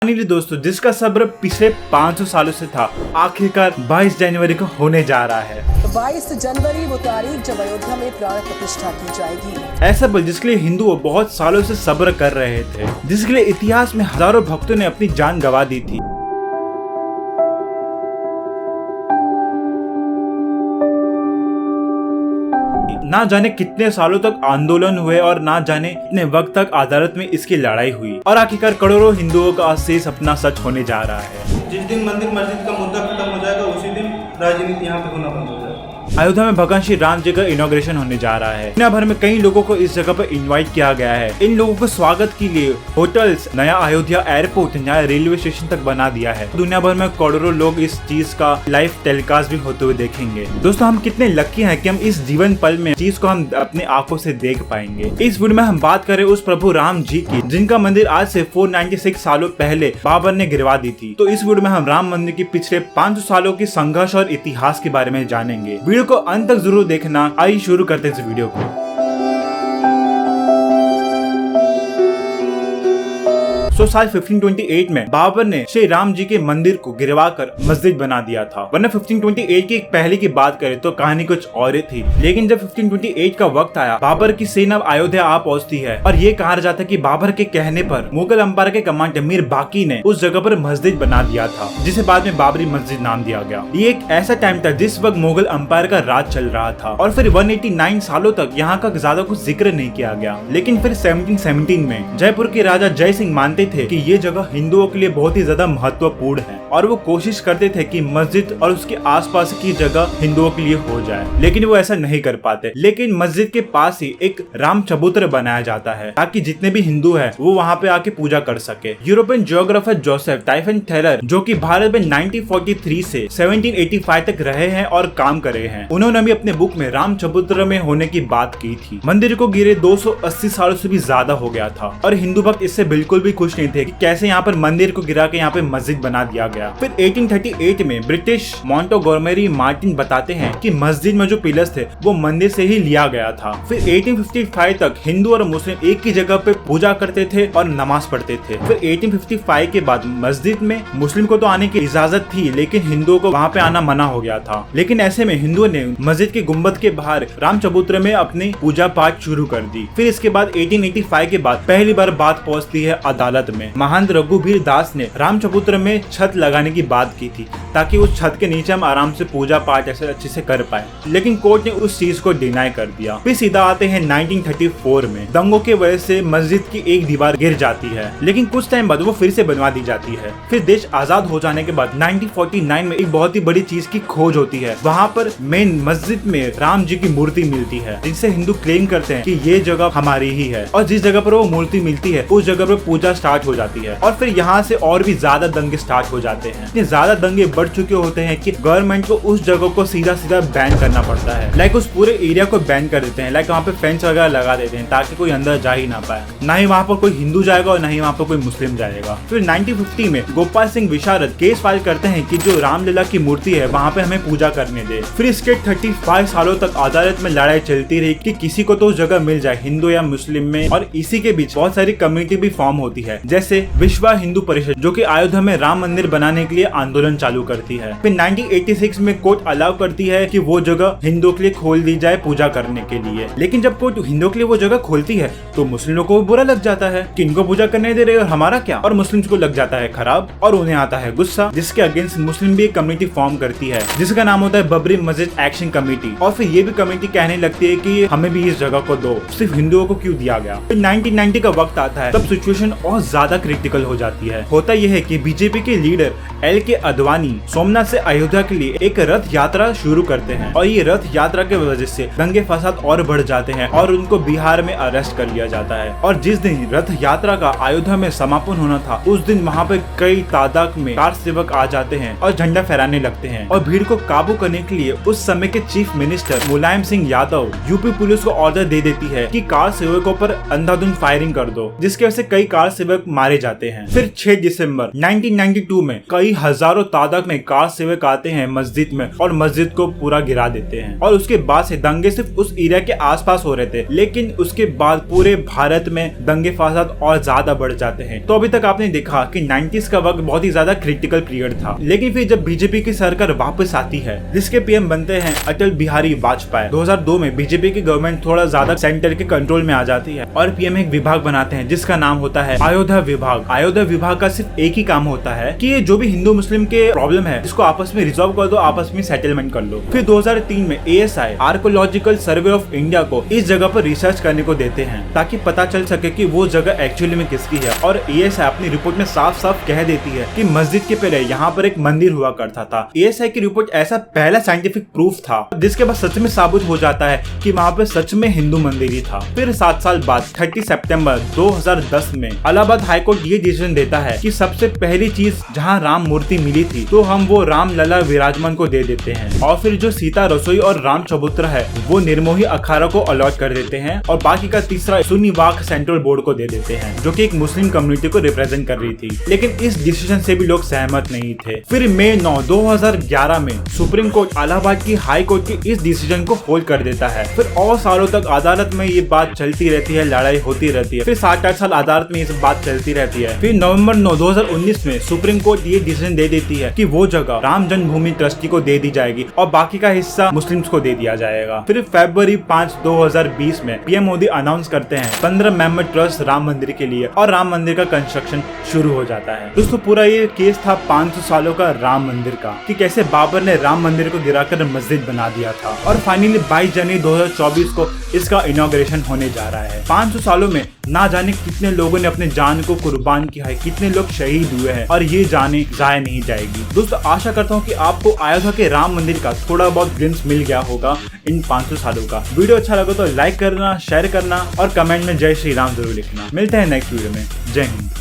Finally दोस्तों, जिसका सब्र पिछले 500 सालों से था, आखिरकार 22 जनवरी को होने जा रहा है। तो 22 जनवरी वो तारीख जब अयोध्या में प्राण प्रतिष्ठा की जाएगी। ऐसा पल जिसके लिए हिंदू बहुत सालों से सब्र कर रहे थे, जिसके लिए इतिहास में हजारों भक्तों ने अपनी जान गंवा दी थी। ना जाने कितने सालों तक आंदोलन हुए और ना जाने कितने वक्त तक अदालत में इसकी लड़ाई हुई और आखिरकार करोड़ों हिंदुओं का शेष अपना सच होने जा रहा है। जिस दिन मंदिर मस्जिद का मुद्दा खत्म हो जाएगा उसी दिन राजनीति यहाँ पे होना बंद हो जाएगा। अयोध्या में भगवान श्री राम जी का इनॉग्रेशन होने जा रहा है। दुनिया भर में कई लोगों को इस जगह पर इनवाइट किया गया है। इन लोगों को स्वागत के लिए होटल्स, नया अयोध्या एयरपोर्ट, नया रेलवे स्टेशन तक बना दिया है। दुनिया भर में करोड़ों लोग इस चीज का लाइव टेलीकास्ट भी होते हुए देखेंगे। दोस्तों, हम कितने लकी हैं कि हम इस जीवन पल में चीज को हम अपनी आंखों से देख पाएंगे। इस वीडियो में हम बात करें उस प्रभु राम जी की, जिनका मंदिर आज से 496 सालों पहले बाबर ने गिरवा दी थी। तो इस वीडियो में हम राम मंदिर की पिछले 500 सालों की संघर्ष और इतिहास के बारे में जानेंगे। वीडियो को अंत तक जरूर देखना। आइए शुरू करते हैं इस वीडियो को। साल 1528 में बाबर ने श्री राम जी के मंदिर को गिरवाकर मस्जिद बना दिया था। वरना 1528 की पहले की बात करें तो कहानी कुछ और थी। लेकिन जब 1528 का वक्त आया, बाबर की सेना अयोध्या आ पहुंचती है और ये कहा जाता है कि बाबर के कहने पर मुगल अंपायर के कमांडर मीर बाकी ने उस जगह पर मस्जिद बना दिया था, जिसे बाद में बाबरी मस्जिद नाम दिया गया। ये एक ऐसा टाइम था जिस वक्त मुगल अंपायर का राज चल रहा था और फिर 189 सालों तक यहाँ का ज्यादा कुछ जिक्र नहीं किया गया। लेकिन फिर 1717 में जयपुर के राजा जय सिंह मानते थे कि ये जगह हिंदुओं के लिए बहुत ही ज्यादा महत्वपूर्ण है और वो कोशिश करते थे कि मस्जिद और उसके आसपास की जगह हिंदुओं के लिए हो जाए, लेकिन वो ऐसा नहीं कर पाते। लेकिन मस्जिद के पास ही एक राम चबूतरा बनाया जाता है ताकि जितने भी हिंदू हैं वो वहाँ पे आके पूजा कर सके। European geographer Joseph typhoon Taylor, जो कि भारत में 1943 से 1785 तक रहे हैं और काम कर रहे हैं, उन्होंने भी अपने बुक में राम चबूतरा में होने की बात की थी। मंदिर को गिरे 280 सालों से भी ज्यादा हो गया था और हिंदू भक्त इससे बिल्कुल भी खुश नहीं थे कि कैसे यहाँ पर मंदिर को गिरा के यहाँ पे मस्जिद बना दिया गया। फिर 1838 में ब्रिटिश मोंटगोमरी मार्टिन बताते हैं कि मस्जिद में जो पिलर्स थे वो मंदिर से ही लिया गया था। फिर 1855 तक हिंदू और मुस्लिम एक ही जगह पे पूजा करते थे और नमाज पढ़ते थे। फिर 1855 के बाद मस्जिद में मुस्लिम को तो आने की इजाजत थी, लेकिन हिंदुओं को वहाँ पे आना मना हो गया था। लेकिन ऐसे में हिंदुओं ने मस्जिद के गुम्बद के बाहर राम चबूतरे में अपनी पूजा पाठ शुरू कर दी। फिर इसके बाद 1885 के बाद पहली बार बात पहुँचती है अदालत में। महंत रघुवीर दास ने राम चबूतरे में छत लगाने की बात की थी ताकि उस छत के नीचे हम आराम से पूजा पाठ ऐसे अच्छे से कर पाए, लेकिन कोर्ट ने उस चीज को डिनाई कर दिया। फिर सीधा आते हैं 1934 में। दंगों के वजह से मस्जिद की एक दीवार गिर जाती है, लेकिन कुछ टाइम बाद वो फिर से बनवा दी जाती है। फिर देश आजाद हो जाने के बाद 1949 में एक बहुत ही बड़ी चीज की खोज होती है। वहाँ पर मेन मस्जिद में राम जी की मूर्ति मिलती है, जिनसे हिंदू क्लेम करते हैं कि ये जगह हमारी ही है और जिस जगह पर वो मूर्ति मिलती है उस जगह पर पूजा स्टार्ट हो जाती है। और फिर यहाँ से और भी ज्यादा दंगे स्टार्ट हो जाते हैं। इतने ज्यादा दंगे बढ़ चुके होते हैं कि गवर्नमेंट को उस जगह को सीधा सीधा बैन करना पड़ता है। लाइक उस पूरे एरिया को बैन कर देते हैं। लाइक वहाँ पे फेंस वगैरह लगा देते हैं ताकि कोई अंदर जा ही ना पाए। ना ही वहाँ पर कोई हिंदू जाएगा और ना ही वहाँ पर कोई मुस्लिम जाएगा। फिर 1950 में गोपाल सिंह विशारद केस फाइल करते हैं कि जो रामलीला की मूर्ति है वहाँ पे हमें पूजा करने दे। फिर इसके 35 सालों तक अदालत में लड़ाई चलती रही कि किसी को तो उस जगह मिल जाए, हिंदू या मुस्लिम में। और इसी के बीच बहुत सारी कम्युनिटी भी फॉर्म होती है, जैसे विश्व हिंदू परिषद, जो कि अयोध्या में राम मंदिर बनाने के लिए आंदोलन चालू करती है। फिर 1986 में कोर्ट अलाउ करती है कि वो जगह हिंदुओं के लिए खोल दी जाए पूजा करने के लिए। लेकिन जब कोर्ट हिंदुओं के लिए वो जगह खोलती है तो मुस्लिमों को बुरा लग जाता है कि इनको पूजा करने दे रहे और हमारा क्या, और मुस्लिम्स को लग जाता है खराब और उन्हें आता है गुस्सा, जिसके अगेंस्ट मुस्लिम भी एक कमेटी फॉर्म करती है जिसका नाम होता है बबरी मस्जिद एक्शन कमेटी। और फिर ये भी कमेटी कहने लगती है कि हमें भी इस जगह को दो, सिर्फ हिंदुओं को क्यों दिया गया। फिर 1990 का वक्त आता है, तब सिचुएशन और ज्यादा क्रिटिकल हो जाती है। होता यह है कि बीजेपी के लीडर LK अडवाणी सोमनाथ से अयोध्या के लिए एक रथ यात्रा शुरू करते हैं और ये रथ यात्रा के वजह से दंगे फसाद और बढ़ जाते हैं और उनको बिहार में अरेस्ट कर लिया जाता है। और जिस दिन रथ यात्रा का अयोध्या में समापन होना था, उस दिन वहाँ पे कई तादाद में कार सेवक आ जाते हैं और झंडा फहराने लगते हैं। और भीड़ को काबू करने के लिए उस समय के chief minister Mulayam Singh Yadav UP police को ऑर्डर दे देती है कि कार सेवकों पर अंधाधुंध फायरिंग कर दो, जिसकी वजह से कई कार सेवक मारे जाते हैं। फिर 6 दिसंबर 1992 में कई हजारों तादाद में कार सेवक आते हैं मस्जिद में और मस्जिद को पूरा गिरा देते हैं। और उसके बाद से दंगे सिर्फ उस एरिया के आसपास हो रहे थे, लेकिन उसके बाद पूरे भारत में दंगे फसाद और ज्यादा बढ़ जाते हैं। तो अभी तक आपने देखा कि 90s का वक्त बहुत ही ज्यादा क्रिटिकल पीरियड था, लेकिन फिर जब बीजेपी की सरकार वापस आती है जिसके पीएम बनते हैं अटल बिहारी वाजपेयी, 2002 में बीजेपी की गवर्नमेंट थोड़ा ज्यादा सेंटर के कंट्रोल में आ जाती है और पीएम एक विभाग बनाते हैं जिसका नाम होता है अयोध्या विभाग। अयोध्या विभाग का सिर्फ एक ही काम होता है कि ये जो भी हिंदू मुस्लिम के प्रॉब्लम है इसको आपस में रिजॉल्व कर दो, आपस में सेटलमेंट कर लो। फिर 2003 में ASI archaeological survey of India को इस जगह पर रिसर्च करने को देते हैं ताकि पता चल सके कि वो जगह एक्चुअली में किसकी है। और ASI अपनी रिपोर्ट में साफ साफ कह देती है कि मस्जिद के पहले यहाँ पर एक मंदिर हुआ करता था। ASI की रिपोर्ट ऐसा पहला साइंटिफिक प्रूफ था जिसके बाद सच में साबित हो जाता है कि वहाँ पे सच में हिंदू मंदिर ही था। फिर 7 साल बाद 30 सितंबर 2010 में इलाहाबाद हाईकोर्ट ये डिसीजन देता है कि सबसे पहली चीज जहाँ राम मूर्ति मिली थी तो हम वो राम लला विराजमान को दे देते हैं, और फिर जो सीता रसोई और राम चबूतरा है वो निर्मोही अखाड़ा को अलॉट कर देते हैं, और बाकी का तीसरा सुन्नी वक्फ सेंट्रल बोर्ड को दे देते हैं जो कि एक मुस्लिम कम्युनिटी को रिप्रेजेंट कर रही थी। लेकिन इस डिसीजन से भी लोग सहमत नहीं थे। फिर मई 9, 2011 में सुप्रीम कोर्ट इलाहाबाद की हाई कोर्ट के इस डिसीजन को होल्ड कर देता है। फिर और सालों तक अदालत में ये बात चलती रहती है, लड़ाई होती रहती है। फिर 7-8 साल अदालत में ये बात चलती रहती है। फिर नवंबर 9, 2019 में सुप्रीम कोर्ट ये डिसीजन दे देती है कि वो जगह राम जन्मभूमि ट्रस्टी को दे दी जाएगी और बाकी का हिस्सा मुस्लिम्स को दे दिया जाएगा। फिर फरवरी 5, 2020 में पीएम मोदी अनाउंस करते हैं 15 मेंबर ट्रस्ट राम मंदिर के लिए और राम मंदिर का कंस्ट्रक्शन शुरू हो जाता है। दोस्तों पूरा ये केस था 500 सालों का राम मंदिर का, कि कैसे बाबर ने राम मंदिर को गिराकर मस्जिद बना दिया था। और फाइनली 22 जनवरी 2024 को इसका इनॉग्रेशन होने जा रहा है। 500 सालों में ना जाने कितने लोगों ने अपने जान को कुर्बान किया है, कितने लोग शहीद हुए हैं, और ये जाने जाया नहीं जाएगी। दोस्तों आशा करता हूँ कि आपको अयोध्या के राम मंदिर का थोड़ा बहुत ग्लिम्स मिल गया होगा इन 500 सालों का। वीडियो अच्छा लगा तो लाइक करना, शेयर करना और कमेंट में जय श्री राम जरूर लिखना। मिलते हैं नेक्स्ट वीडियो में। जय हिंद।